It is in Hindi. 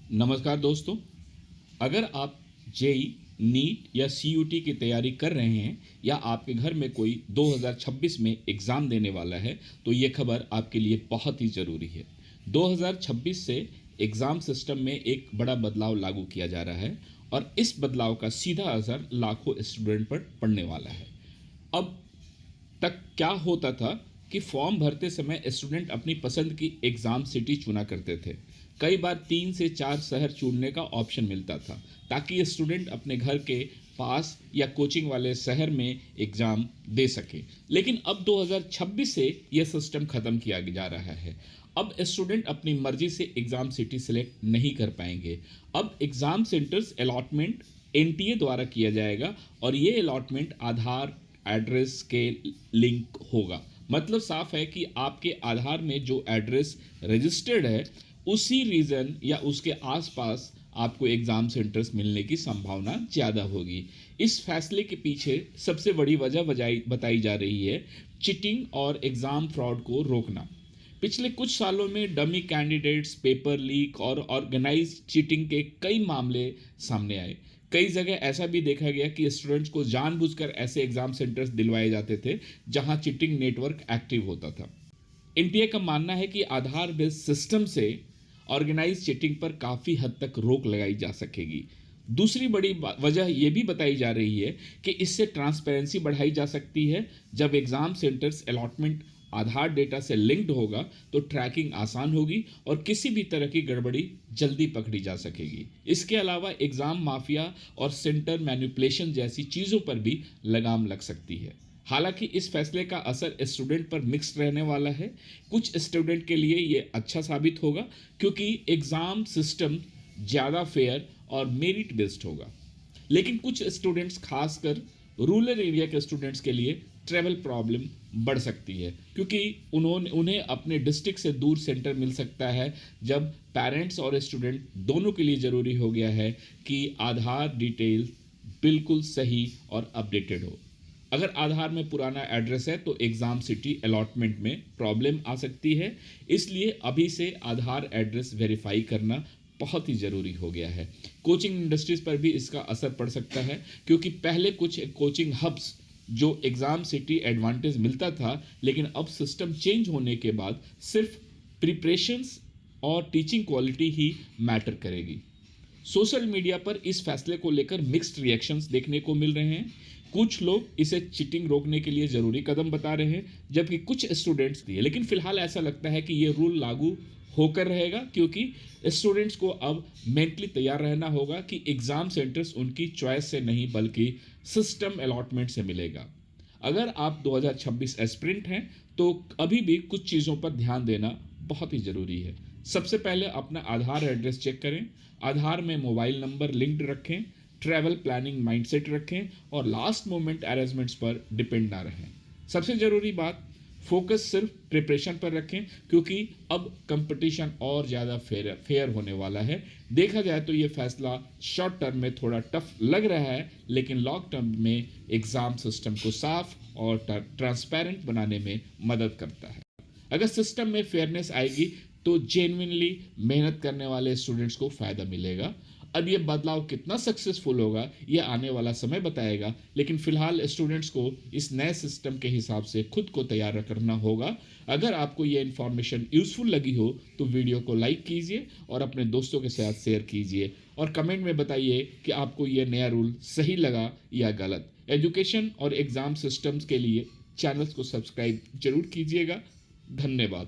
नमस्कार दोस्तों। अगर आप जेई, नीट या सीयूटी की तैयारी कर रहे हैं या आपके घर में कोई 2026 में एग्ज़ाम देने वाला है, तो ये खबर आपके लिए बहुत ही ज़रूरी है। 2026 से एग्ज़ाम सिस्टम में एक बड़ा बदलाव लागू किया जा रहा है और इस बदलाव का सीधा असर लाखों स्टूडेंट पर पड़ने वाला है। अब तक क्या होता था कि फॉर्म भरते समय स्टूडेंट अपनी पसंद की एग्ज़ाम सिटी चुना करते थे। कई बार 3 से 4 शहर चुनने का ऑप्शन मिलता था ताकि स्टूडेंट अपने घर के पास या कोचिंग वाले शहर में एग्ज़ाम दे सके। लेकिन अब 2026 से यह सिस्टम ख़त्म किया जा रहा है। अब स्टूडेंट अपनी मर्जी से एग्ज़ाम सिटी सेलेक्ट नहीं कर पाएंगे। अब एग्ज़ाम सेंटर्स अलॉटमेंट एनटीए द्वारा किया जाएगा और ये अलॉटमेंट आधार एड्रेस के लिंक होगा। मतलब साफ है कि आपके आधार में जो एड्रेस रजिस्टर्ड है उसी रीजन या उसके आसपास आपको एग्ज़ाम सेंटर्स मिलने की संभावना ज़्यादा होगी। इस फैसले के पीछे सबसे बड़ी वजह बताई जा रही है चिटिंग और एग्ज़ाम फ्रॉड को रोकना। पिछले कुछ सालों में डमी कैंडिडेट्स, पेपर लीक और ऑर्गेनाइज चीटिंग के कई मामले सामने आए। कई जगह ऐसा भी देखा गया कि स्टूडेंट्स को जानबूझकर ऐसे एग्जाम सेंटर्स दिलवाए जाते थे जहां चीटिंग नेटवर्क एक्टिव होता था। एनटीए का मानना है कि आधार बेस्ड सिस्टम से ऑर्गेनाइज चीटिंग पर काफ़ी हद तक रोक लगाई जा सकेगी। दूसरी बड़ी वजह यह भी बताई जा रही है कि इससे ट्रांसपेरेंसी बढ़ाई जा सकती है। जब एग्ज़ाम सेंटर्स अलॉटमेंट आधार डेटा से लिंक्ड होगा तो ट्रैकिंग आसान होगी और किसी भी तरह की गड़बड़ी जल्दी पकड़ी जा सकेगी। इसके अलावा एग्ज़ाम माफिया और सेंटर मैनिपुलेशन जैसी चीज़ों पर भी लगाम लग सकती है। हालांकि इस फैसले का असर स्टूडेंट पर मिक्स्ड रहने वाला है। कुछ स्टूडेंट के लिए ये अच्छा साबित होगा क्योंकि एग्ज़ाम सिस्टम ज़्यादा फेयर और मेरिट बेस्ड होगा। लेकिन कुछ स्टूडेंट्स, खासकर रूरल एरिया के स्टूडेंट्स के लिए ट्रैवल प्रॉब्लम बढ़ सकती है क्योंकि उन्हें अपने डिस्ट्रिक्ट से दूर सेंटर मिल सकता है। जब पेरेंट्स और स्टूडेंट दोनों के लिए ज़रूरी हो गया है कि आधार डिटेल बिल्कुल सही और अपडेटेड हो। अगर आधार में पुराना एड्रेस है तो एग्ज़ाम सिटी अलॉटमेंट में प्रॉब्लम आ सकती है। इसलिए अभी से आधार एड्रेस वेरीफाई करना बहुत ही ज़रूरी हो गया है। कोचिंग इंडस्ट्रीज़ पर भी इसका असर पड़ सकता है क्योंकि पहले कुछ कोचिंग हब्स जो एग्ज़ाम सिटी एडवांटेज मिलता था, लेकिन अब सिस्टम चेंज होने के बाद सिर्फ प्रिपरेशंस और टीचिंग क्वालिटी ही मैटर करेगी। सोशल मीडिया पर इस फैसले को लेकर मिक्स्ड रिएक्शंस देखने को मिल रहे हैं। कुछ लोग इसे चीटिंग रोकने के लिए ज़रूरी कदम बता रहे हैं जबकि कुछ स्टूडेंट्स दिए। लेकिन फिलहाल ऐसा लगता है कि ये रूल लागू होकर रहेगा क्योंकि स्टूडेंट्स को अब मेंटली तैयार रहना होगा कि एग्ज़ाम सेंटर्स उनकी चॉइस से नहीं बल्कि सिस्टम अलॉटमेंट से मिलेगा। अगर आप 2026 एस्पिरेंट हैं तो अभी भी कुछ चीज़ों पर ध्यान देना बहुत ही ज़रूरी है। सबसे पहले अपना आधार एड्रेस चेक करें, आधार में मोबाइल नंबर लिंक्ड रखें, ट्रैवल प्लानिंग माइंडसेट रखें और लास्ट मोमेंट अरेंजमेंट्स पर डिपेंड ना रहें। सबसे ज़रूरी बात, फोकस सिर्फ प्रिपरेशन पर रखें क्योंकि अब कंपटीशन और ज़्यादा फेयर होने वाला है। देखा जाए तो ये फैसला शॉर्ट टर्म में थोड़ा टफ लग रहा है, लेकिन लॉन्ग टर्म में एग्ज़ाम सिस्टम को साफ और ट्रांसपेरेंट बनाने में मदद करता है। अगर सिस्टम में फेयरनेस आएगी तो जेन्युइनली मेहनत करने वाले स्टूडेंट्स को फ़ायदा मिलेगा। अब ये बदलाव कितना सक्सेसफुल होगा ये आने वाला समय बताएगा, लेकिन फिलहाल स्टूडेंट्स को इस नए सिस्टम के हिसाब से खुद को तैयार करना होगा। अगर आपको ये इन्फॉर्मेशन यूज़फुल लगी हो तो वीडियो को लाइक कीजिए और अपने दोस्तों के साथ शेयर कीजिए और कमेंट में बताइए कि आपको ये नया रूल सही लगा या गलत। एजुकेशन और एग्ज़ाम सिस्टम्स के लिए चैनल्स को सब्सक्राइब जरूर कीजिएगा। धन्यवाद।